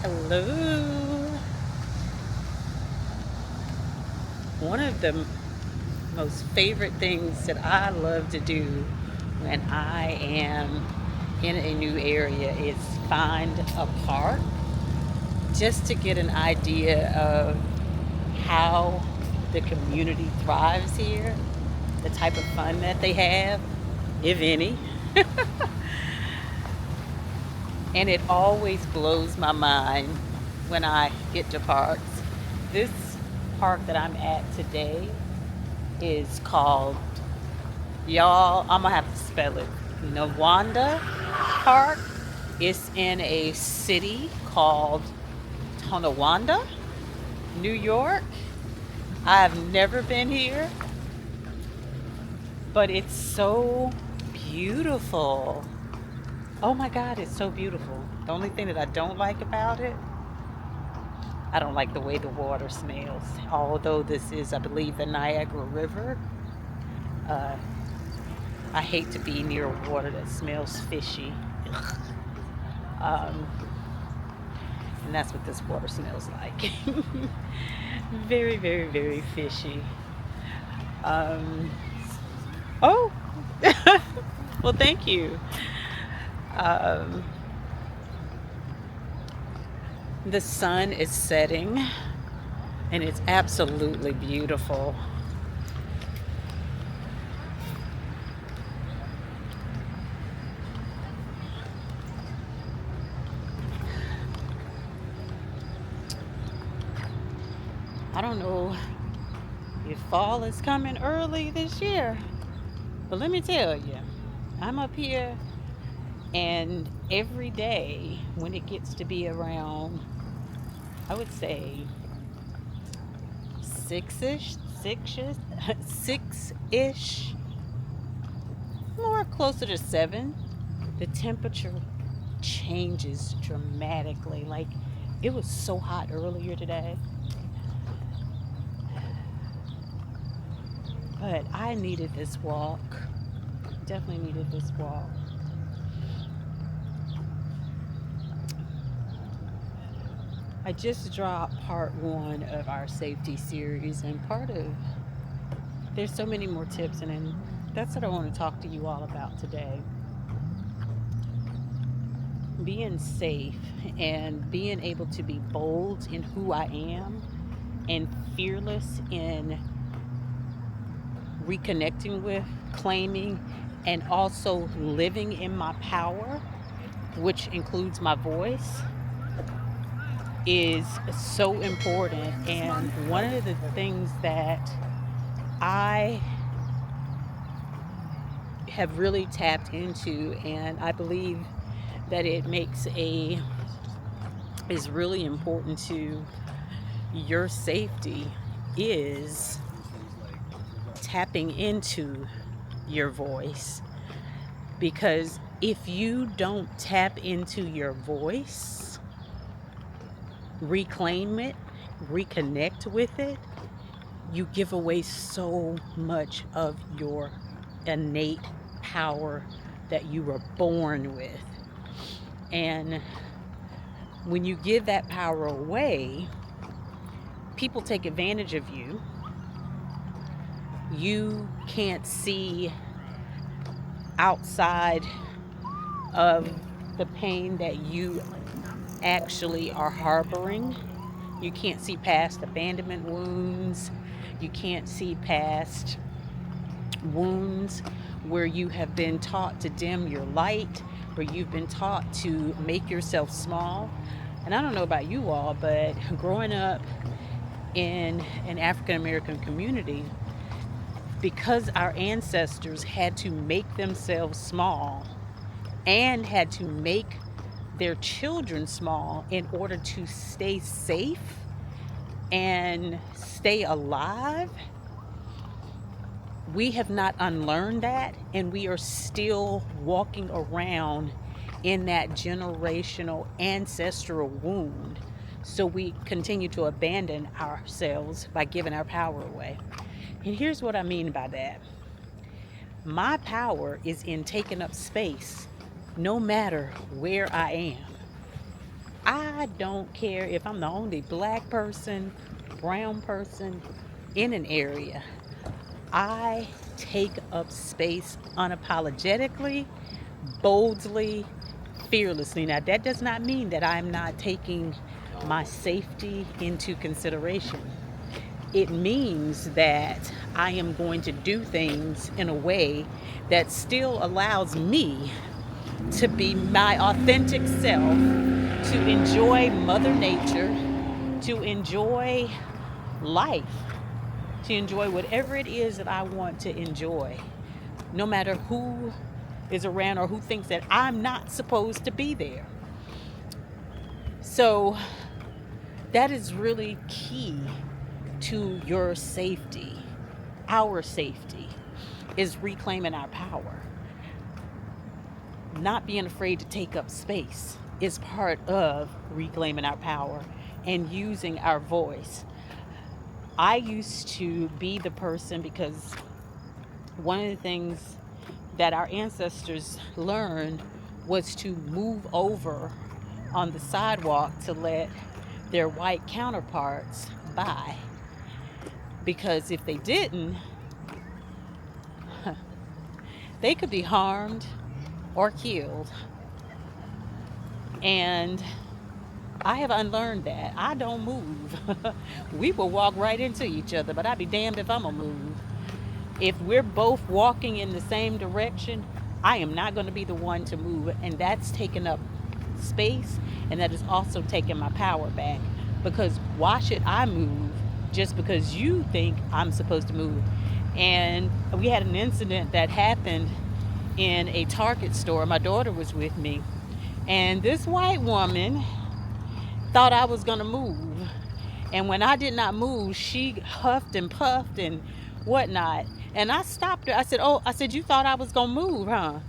Hello. One of the most favorite things that I love to do when I am in a new area is find a park just to get an idea of how the community thrives here, the type of fun that they have, if any. And it always blows my mind when I get to parks. This park that I'm at today is called, y'all, I'm gonna have to spell it, Nawanda Park. It's in a city called Tonawanda, New York. I've never been here, but it's so beautiful. Oh my God, it's so beautiful. The only thing that I don't like about it, I don't like the way the water smells. Although this is, I believe, the Niagara River, uh, I hate to be near water that smells fishy. Um, and that's what this water smells like. Very, very, very fishy. Um, oh, well, thank you. Um, the sun is setting and it's absolutely beautiful. I don't know if fall is coming early this year, but let me tell you, I'm up here and every day when it gets to be around, I would say six-ish, six-ish, more closer to seven, the temperature changes dramatically. Like it was so hot earlier today, but I needed this walk. Definitely needed this walk. I just dropped part one of our safety series, and part of there's so many more tips, and then that's what I want to talk to you all about today. Being safe and being able to be bold in who I am and fearless in reconnecting with, claiming, and also living in my power, which includes my voice, is so important. And one of the things that I have really tapped into, and I believe that it makes a is really important to your safety, is tapping into your voice. Because if you don't tap into your voice, reclaim it, reconnect with it, you give away so much of your innate power that you were born with. And when you give that power away, people take advantage of you. You can't see outside of the pain that you actually are harboring. You can't see past abandonment wounds. You can't see past wounds where you have been taught to dim your light, where you've been taught to make yourself small. And I don't know about you all, but growing up in an African American community, because our ancestors had to make themselves small and had to make their children small in order to stay safe and stay alive, we have not unlearned that, and we are still walking around in that generational ancestral wound. So we continue to abandon ourselves by giving our power away. And here's what I mean by that. My power is in taking up space no matter where I am. I don't care if I'm the only black person, brown person in an area. I take up space unapologetically, boldly, fearlessly. Now, that does not mean that I'm not taking my safety into consideration. It means that I am going to do things in a way that still allows me to be my authentic self, to enjoy Mother Nature, to enjoy life, to enjoy whatever it is that I want to enjoy, no matter who is around or who thinks that I'm not supposed to be there. So that is really key to your safety. Our safety is reclaiming our power. Not being afraid to take up space is part of reclaiming our power and using our voice. I used to be the person, because one of the things that our ancestors learned was to move over on the sidewalk to let their white counterparts by. Because if they didn't, they could be harmed or killed. And I have unlearned that. I don't move. We will walk right into each other, but I'd be damned if I'm gonna move. If we're both walking in the same direction, I am not going to be the one to move. And that's taking up space, and that is also taking my power back. Because why should I move just because you think I'm supposed to move? And we had an incident that happened in a Target store. My daughter was with me, and this white woman thought I was going to move. And when I did not move, she huffed and puffed and whatnot. And I stopped her. I said, "Oh," I said, "you thought I was going to move, huh?"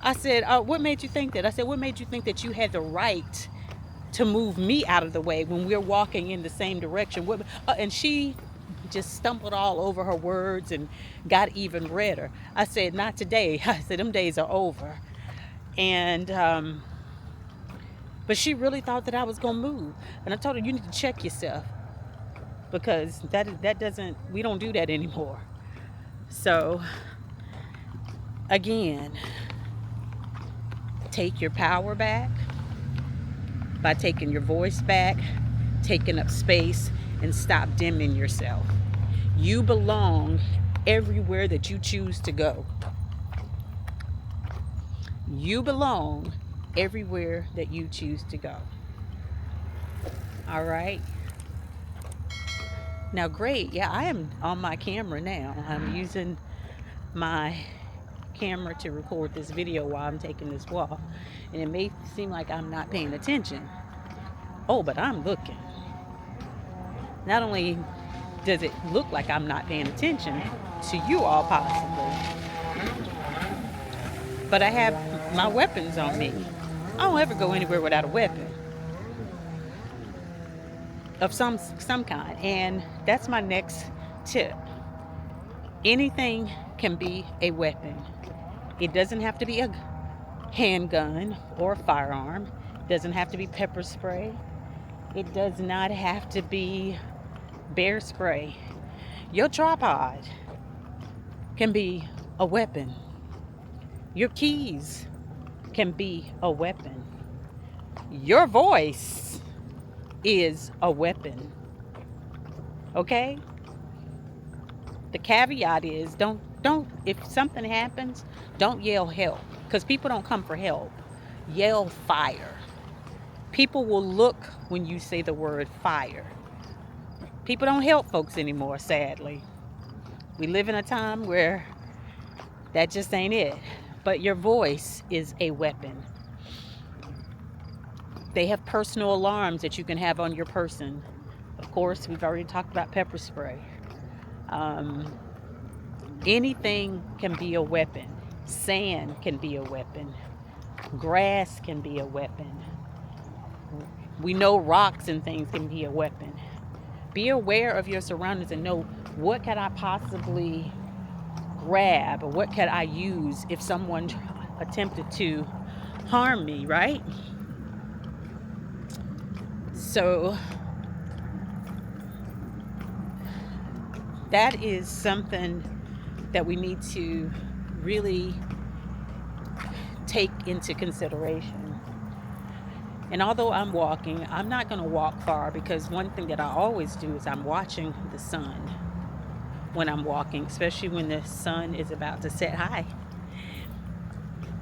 I said, "What made you think that?" I said, "What made you think that you had the right to move me out of the way when we're walking in the same direction?" And she just stumbled all over her words and got even redder. I said, "Not today." I said, "Them days are over." And, but she really thought that I was going to move. And I told her, "You need to check yourself, because that doesn't, we don't do that anymore." So again, take your power back by taking your voice back, taking up space, and stop dimming yourself. You belong everywhere that you choose to go. You belong everywhere that you choose to go. All right. Now, great. Yeah, I am on my camera now. I'm using my camera to record this video while I'm taking this walk. And it may seem like I'm not paying attention. Oh, but I'm looking. Not only does it look like I'm not paying attention to you all possibly, but I have my weapons on me. I don't ever go anywhere without a weapon of some kind. And that's my next tip. Anything can be a weapon. It doesn't have to be a handgun or a firearm. It doesn't have to be pepper spray. It does not have to be bear spray. Your tripod can be a weapon. Your keys can be a weapon. Your voice is a weapon. Okay? The caveat is don't if something happens, don't yell help, because people don't come for help. Yell fire. People will look when you say the word fire. People don't help folks anymore, sadly. We live in a time where that just ain't it. But your voice is a weapon. They have personal alarms that you can have on your person. Of course, we've already talked about pepper spray. Anything can be a weapon. Sand can be a weapon. Grass can be a weapon. We know rocks and things can be a weapon. Be aware of your surroundings and know, what can I possibly grab, or what can I use if someone attempted to harm me, right? So that is something that we need to really take into consideration. And although I'm walking, I'm not going to walk far, because one thing that I always do is I'm watching the sun when I'm walking, especially when the sun is about to set high.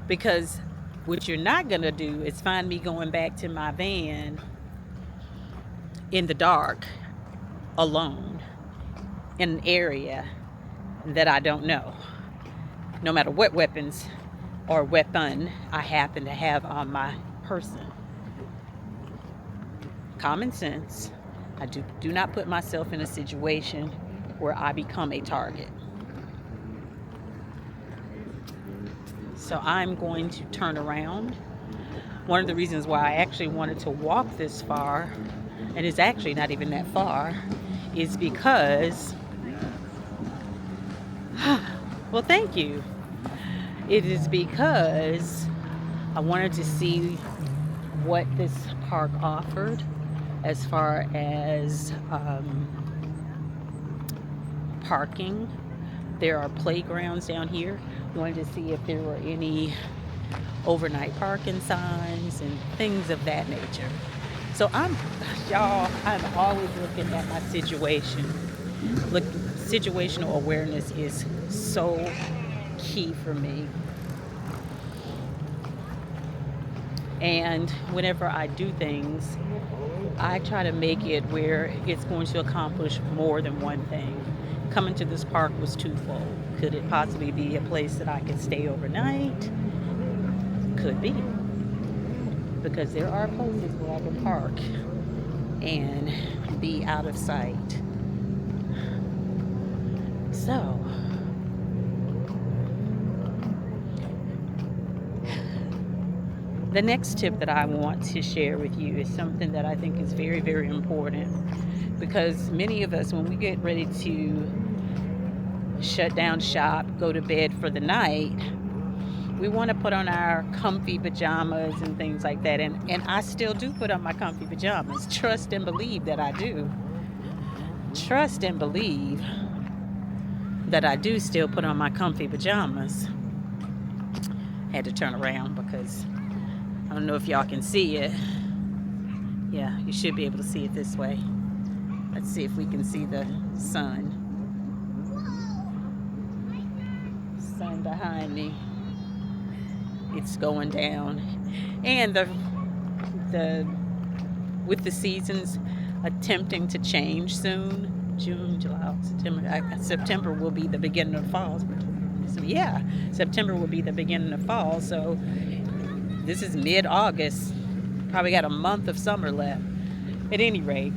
Because what you're not going to do is find me going back to my van in the dark, alone, in an area that I don't know, no matter what weapons or weapon I happen to have on my person. Common sense. I do not put myself in a situation where I become a target. So I'm going to turn around. One of the reasons why I actually wanted to walk this far, and it's actually not even that far, is because, well, thank you. It is because I wanted to see what this park offered as far as parking. There are playgrounds down here. Wanted to see if there were any overnight parking signs and things of that nature. So y'all, I'm always looking at my situation. Look, situational awareness is so key for me. And whenever I do things, I try to make it where it's going to accomplish more than one thing. Coming to this park was twofold. Could it possibly be a place that I could stay overnight? Could be. Because there are places where I can park and be out of sight. So, the next tip that I want to share with you is something that I think is very, very important, because many of us, when we get ready to shut down shop, go to bed for the night, we want to put on our comfy pajamas and things like that. And I still do put on my comfy pajamas. Trust and believe that I do. Trust and believe that I do still put on my comfy pajamas. Had to turn around because I don't know if y'all can see it. Yeah, you should be able to see it this way. Let's see if we can see the sun. Sun behind me. It's going down. And with the seasons attempting to change soon, June, July, September will be the beginning of fall. So yeah, September will be the beginning of fall. So this is mid-August. Probably got a month of summer left. At any rate,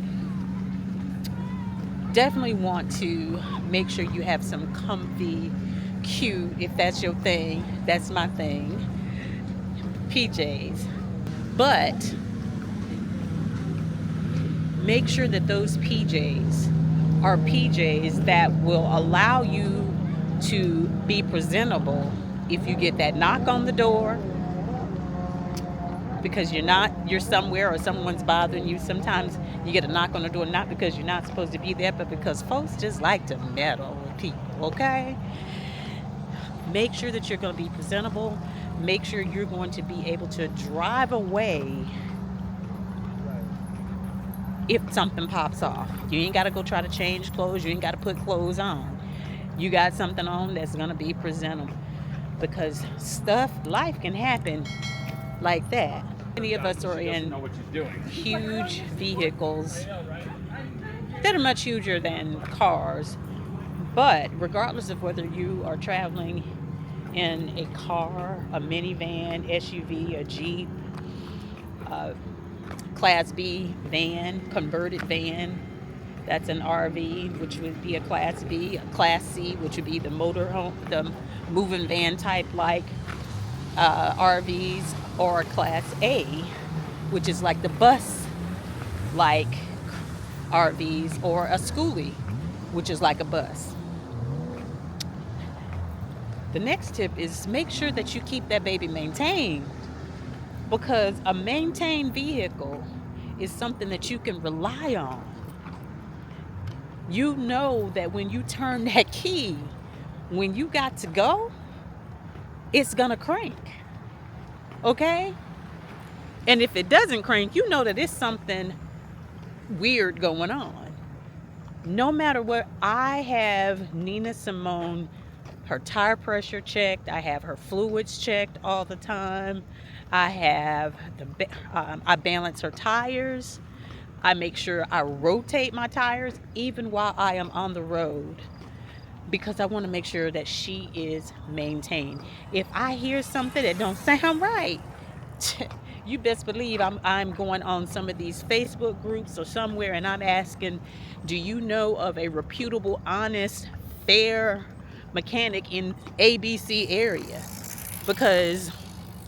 definitely want to make sure you have some comfy, cute, if that's your thing, that's my thing, PJs. But make sure that those PJs are PJs that will allow you to be presentable if you get that knock on the door, because you're somewhere or someone's bothering you. Sometimes you get a knock on the door, not because you're not supposed to be there, but because folks just like to meddle with people, okay? Make sure that you're going to be presentable. Make sure you're going to be able to drive away if something pops off. You ain't got to go try to change clothes. You ain't got to put clothes on. You got something on that's going to be presentable, because life can happen like that. Many of us are in huge vehicles that are much huger than cars, but regardless of whether you are traveling in a car, a minivan, SUV, a Jeep, Class B van, converted van, that's an RV, which would be a Class B, a Class C, which would be the motorhome, the moving van type like RVs, or Class A, which is like the bus like RVs, or a schoolie, which is like a bus. The next tip is make sure that you keep that baby maintained, because a maintained vehicle is something that you can rely on. You know that when you turn that key, when you got to go, it's gonna crank. Okay? And if it doesn't crank, you know that it's something weird going on. No matter what, I have Nina Simone, her tire pressure checked. I have her fluids checked all the time. I have I balance her tires. I make sure I rotate my tires even while I am on the road, because I want to make sure that she is maintained. If I hear something that don't sound right, you best believe I'm going on some of these Facebook groups or somewhere, and I'm asking, do you know of a reputable, honest, fair mechanic in ABC area? Because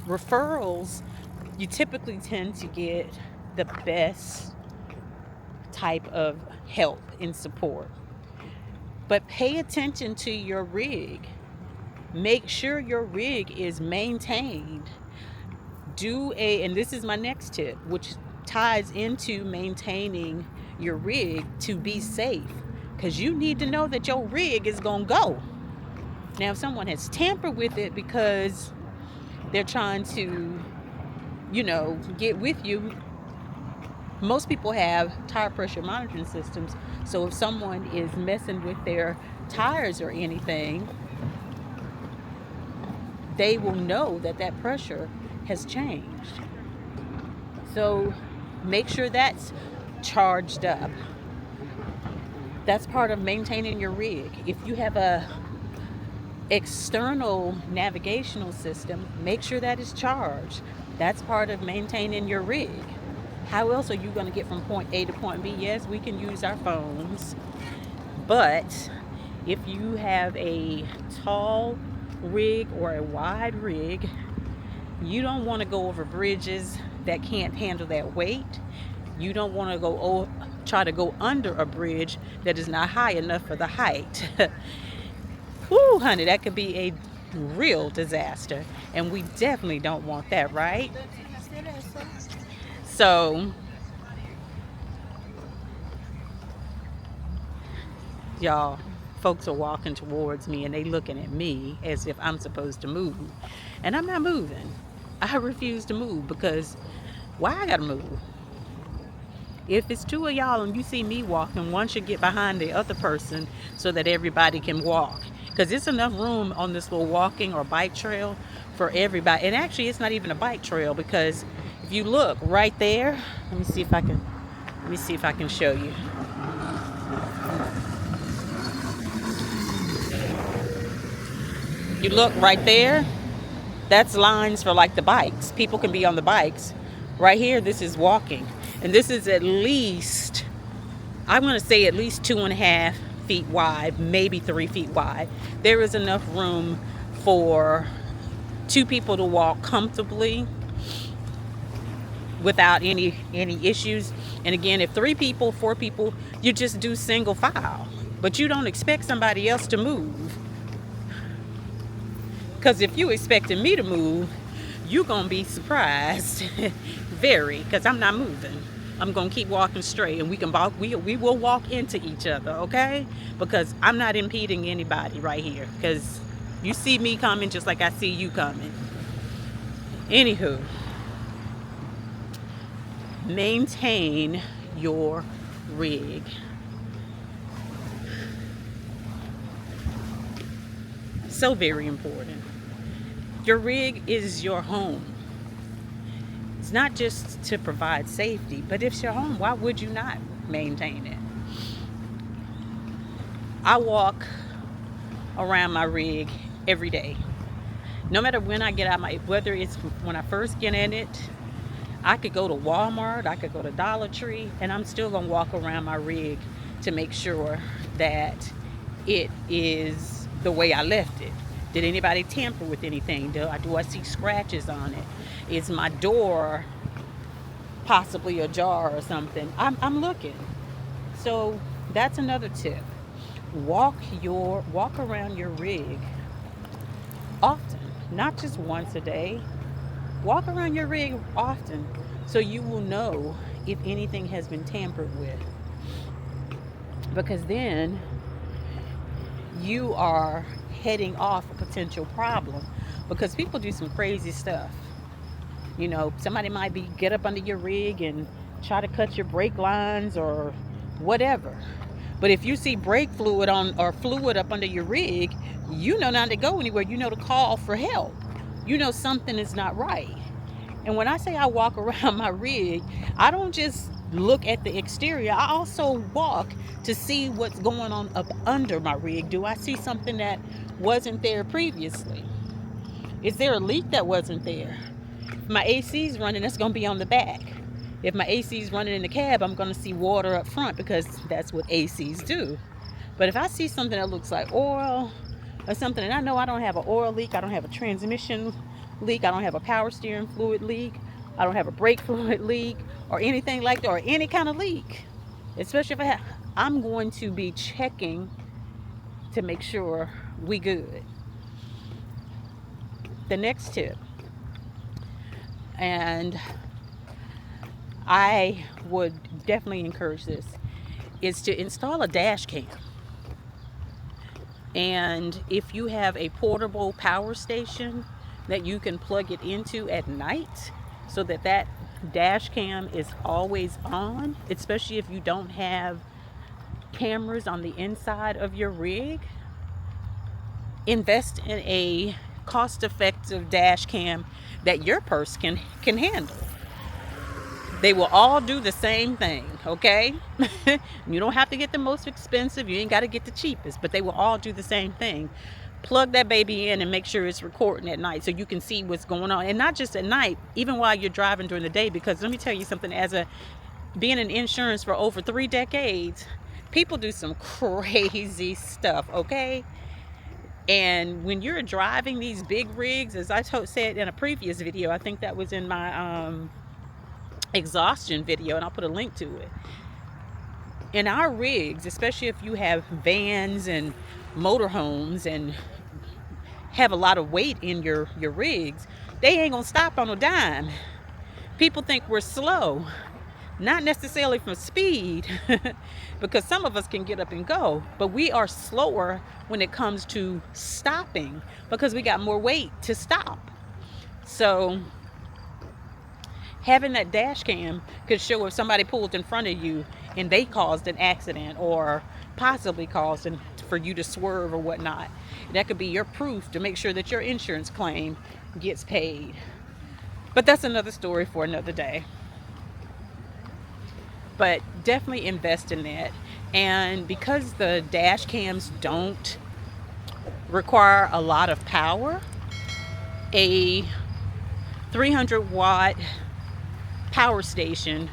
referrals, you typically tend to get the best type of help and support. But pay attention to your rig. Make sure your rig is maintained. And this is my next tip, which ties into maintaining your rig to be safe, because you need to know that your rig is going to go. Now, if someone has tampered with it because they're trying to, get with you, most people have tire pressure monitoring systems. So if someone is messing with their tires or anything, they will know that pressure has changed. So make sure that's charged up. That's part of maintaining your rig. If you have a external navigational system, make sure that is charged. That's part of maintaining your rig. How else are you going to get from point A to point B? Yes, we can use our phones, but if you have a tall rig or a wide rig, you don't want to go over bridges that can't handle that weight. You don't want to try to go under a bridge that is not high enough for the height. Whoo, honey, that could be a real disaster, and we definitely don't want that, right? So, y'all, folks are walking towards me and they looking at me as if I'm supposed to move, and I'm not moving. I refuse to move, because why I gotta move? If it's two of y'all and you see me walking, one should get behind the other person so that everybody can walk, because there's enough room on this little walking or bike trail for everybody. And actually, it's not even a bike trail, because if you look right there, let me see if I can show you. You look right there, that's lines for like the bikes. People can be on the bikes. Right here, this is walking. And this is at least, I'm going to say at least 2.5 feet wide, maybe 3 feet wide. There is enough room for 2 people to walk comfortably without any issues. And again, if 3 people, 4 people, you just do single file. But you don't expect somebody else to move. Because if you expecting me to move, you're going to be surprised. Very, because I'm not moving. I'm going to keep walking straight, and we will walk into each other, okay? Because I'm not impeding anybody right here, because you see me coming just like I see you coming. Anywho, maintain your rig. So very important. Your rig is your home. It's not just to provide safety, but if it's your home, why would you not maintain it? I walk around my rig every day. No matter when I get out whether it's when I first get in it, I could go to Walmart, I could go to Dollar Tree, and I'm still gonna walk around my rig to make sure that it is the way I left it. Did anybody tamper with anything? Do I see scratches on it? Is my door possibly ajar or something? I'm looking. So that's another tip. Walk around your rig often, not just once a day. Walk around your rig often, so you will know if anything has been tampered with, because then you are heading off a potential problem, because people do some crazy stuff. You know, somebody might be get up under your rig and try to cut your brake lines or whatever. But if you see brake fluid on or fluid up under your rig, you know not to go anywhere. You know to call for help. You know something is not right. And when I say I walk around my rig, I don't just look at the exterior. I also walk to see what's going on up under my rig. Do I see something that wasn't there previously? Is there a leak that wasn't there? If my AC is running, that's going to be on the back. If my AC is running in the cab, I'm going to see water up front, because that's what ACs do. But if I see something that looks like oil or something, and I know I don't have an oil leak, I don't have a transmission leak, I don't have a power steering fluid leak, I don't have a brake fluid leak or anything like that, or any kind of leak, especially if I'm going to be checking to make sure we good. The next tip, and I would definitely encourage this, is to install a dash cam. And if you have a portable power station that you can plug it into at night, so that that dash cam is always on, especially if you don't have cameras on the inside of your rig, invest in a cost-effective dash cam that your purse can handle. They will all do the same thing, okay? You don't have to get the most expensive, you ain't got to get the cheapest, but they will all do the same thing. Plug that baby in and make sure it's recording at night so you can see what's going on. And not just at night, even while you're driving during the day, because let me tell you something, being in insurance for over 3 decades, people do some crazy stuff, okay? And when you're driving these big rigs, as I said in a previous video, I think that was in my exhaustion video, and I'll put a link to it. In our rigs, especially if you have vans and motorhomes and have a lot of weight in your rigs, they ain't gonna stop on a dime. People think we're slow, not necessarily from speed, because some of us can get up and go, but we are slower when it comes to stopping because we got more weight to stop. So having that dash cam could show if somebody pulled in front of you and they caused an accident, or possibly caused for you to swerve or whatnot. That could be your proof to make sure that your insurance claim gets paid. But that's another story for another day. But definitely invest in that. And because the dash cams don't require a lot of power, a 300 watt power station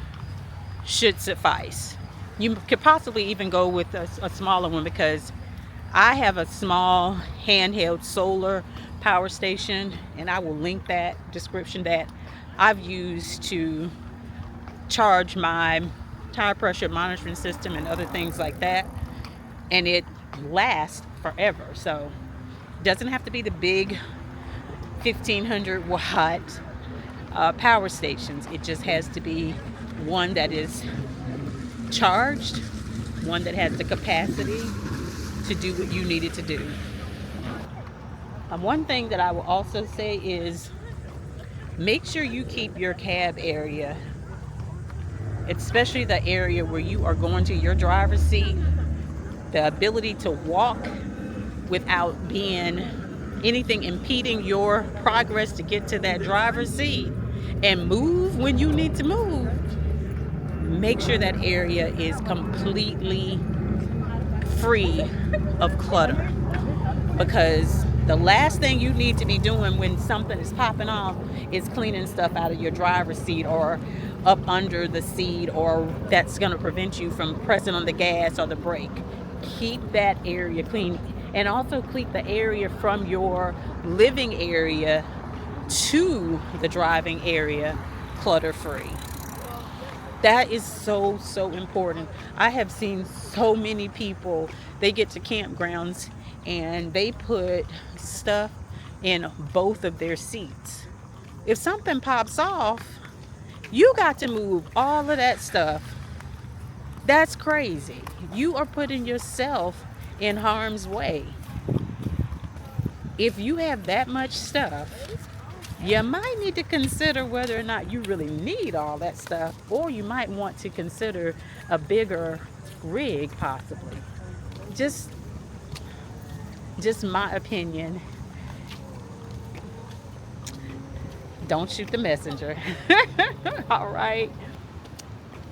should suffice. You could possibly even go with a smaller one, because I have a small handheld solar power station, and I will link that description, that I've used to charge my tire pressure monitoring system and other things like that, and it lasts forever. So it doesn't have to be the big 1500 watt power stations. It just has to be one that is charged, one that has the capacity to do what you need it to do. One thing that I will also say is, make sure you keep your cab area, especially the area where you are going to your driver's seat, the ability to walk without being anything impeding your progress to get to that driver's seat, and move when you need to move. Make sure that area is completely free of clutter, because the last thing you need to be doing when something is popping off is cleaning stuff out of your driver's seat or up under the seat, or that's going to prevent you from pressing on the gas or the brake. Keep that area clean, and also keep the area from your living area to the driving area clutter free. That is so important. I have seen so many people, they get to campgrounds and they put stuff in both of their seats. If something pops off, You got to move all of that stuff. That's crazy. You are putting yourself in harm's way. If you have that much stuff, you might need to consider whether or not you really need all that stuff, or you might want to consider a bigger rig possibly. Just my opinion. Don't shoot the messenger. All right.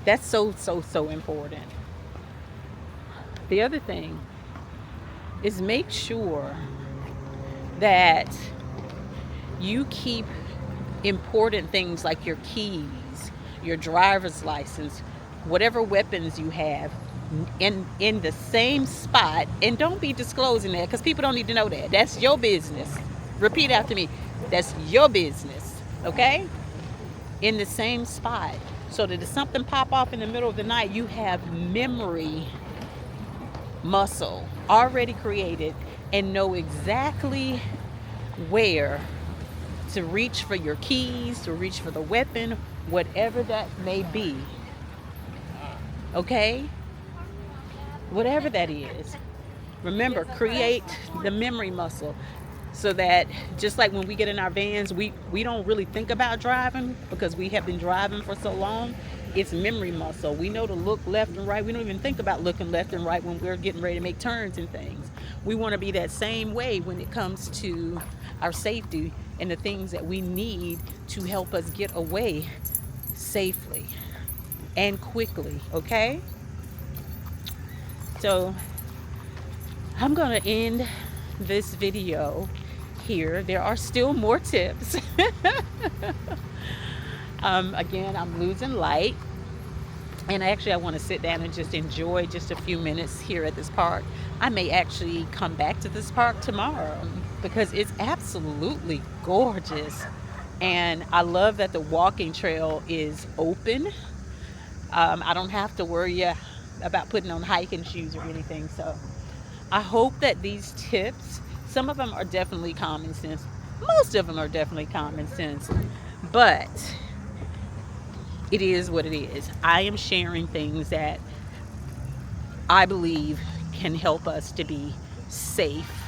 That's so important. The other thing is make sure that you keep important things like your keys, your driver's license, whatever weapons you have in the same spot, and don't be disclosing that, because people don't need to know that. That's your business. Repeat after me. That's your business. Okay? In the same spot, so that if something pop off in the middle of the night, you have memory muscle already created and know exactly where to reach for your keys, to reach for the weapon, whatever that may be. Okay? Whatever that is. Remember, create the memory muscle, so that just like when we get in our vans, we don't really think about driving because we have been driving for so long. It's memory muscle. We know to look left and right. We don't even think about looking left and right when we're getting ready to make turns and things. We want to be that same way when it comes to our safety and the things that we need to help us get away safely and quickly. Okay? So I'm going to end this video here. There are still more tips. Again, I'm losing light, and actually I want to sit down and just enjoy just a few minutes here at this park. I may actually come back to this park tomorrow because it's absolutely gorgeous, and I love that the walking trail is open. I don't have to worry about putting on hiking shoes or anything. So I hope that these tips, some of them are definitely common sense. Most of them are definitely common sense. But it is what it is. I am sharing things that I believe can help us to be safe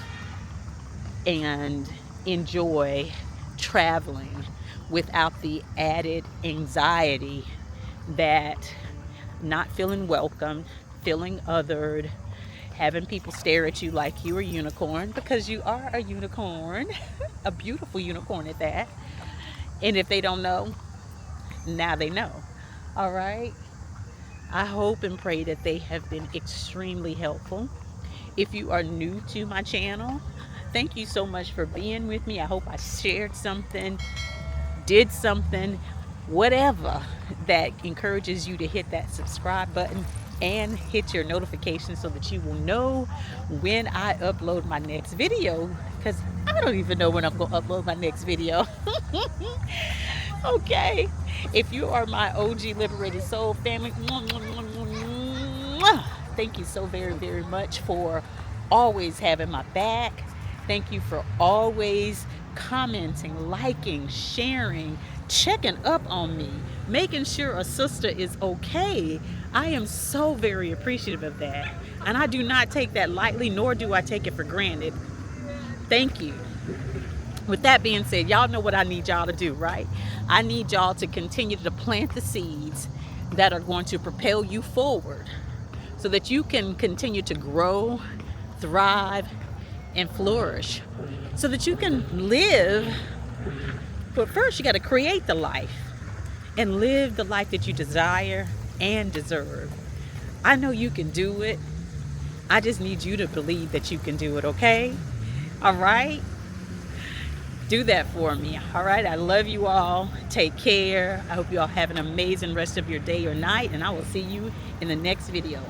and enjoy traveling without the added anxiety that not feeling welcomed, feeling othered, having people stare at you like you're a unicorn, because you are a unicorn, a beautiful unicorn at that. And if they don't know, now they know. All right. I hope and pray that they have been extremely helpful. If you are new to my channel, thank you so much for being with me. I hope I shared something, did something, whatever that encourages you to hit that subscribe button and hit your notifications so that you will know when I upload my next video, because I don't even know when I'm going to upload my next video. Okay, if you are my OG Liberated Soul Family, thank you so very much for always having my back. Thank you for always commenting, liking, sharing, checking up on me, making sure a sister is okay. I am so very appreciative of that, and I do not take that lightly, nor do I take it for granted. Thank you. With that being said, y'all know what I need y'all to do, right? I need y'all to continue to plant the seeds that are going to propel you forward so that you can continue to grow, thrive, and flourish, so that you can live. But first, you got to create the life and live the life that you desire and deserve. I know you can do it. I just need you to believe that you can do it, okay? All right? Do that for me. All right? I love you all. Take care. I hope you all have an amazing rest of your day or night, and I will see you in the next video.